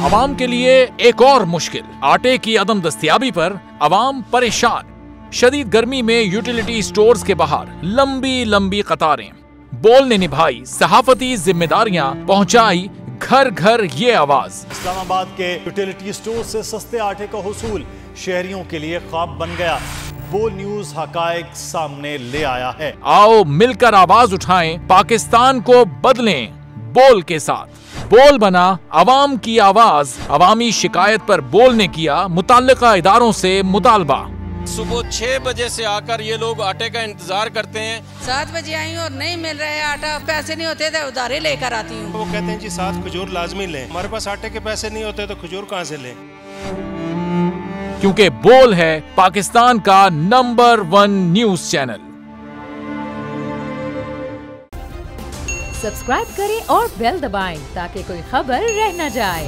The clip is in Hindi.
अवाम के लिए एक और मुश्किल, आटे की अदम दस्तयाबी पर अवाम परेशान। शदीद गर्मी में यूटिलिटी स्टोर्स के बाहर लंबी लंबी कतारें। बोल ने निभाई सहाफती जिम्मेदारियां, पहुंचाई घर घर ये आवाज। इस्लामाबाद के यूटिलिटी स्टोर से सस्ते आटे का हुसूल शहरियों के लिए ख्वाब बन गया। बोल न्यूज हकायक सामने ले आया है। आओ मिलकर आवाज उठाएं, पाकिस्तान को बदलें बोल के साथ। बोल बना अवाम की आवाज। अवामी शिकायत पर बोल ने किया मुताल्लिका इदारों से मुतालबा। सुबह 6 बजे से आकर ये लोग आटे का इंतजार करते हैं। 7 बजे आई हूँ और नहीं मिल रहा है आटा, पैसे नहीं होते थे उधारे लेकर आती हूँ। वो कहते हैं जी 7 खजूर लाजमी लें। हमारे पास आटे के पैसे नहीं होते तो खजूर कहाँ से लें? क्योंकि बोल है पाकिस्तान का नंबर 1 न्यूज चैनल। सब्सक्राइब करें और बेल दबाएं ताकि कोई खबर रह न जाए।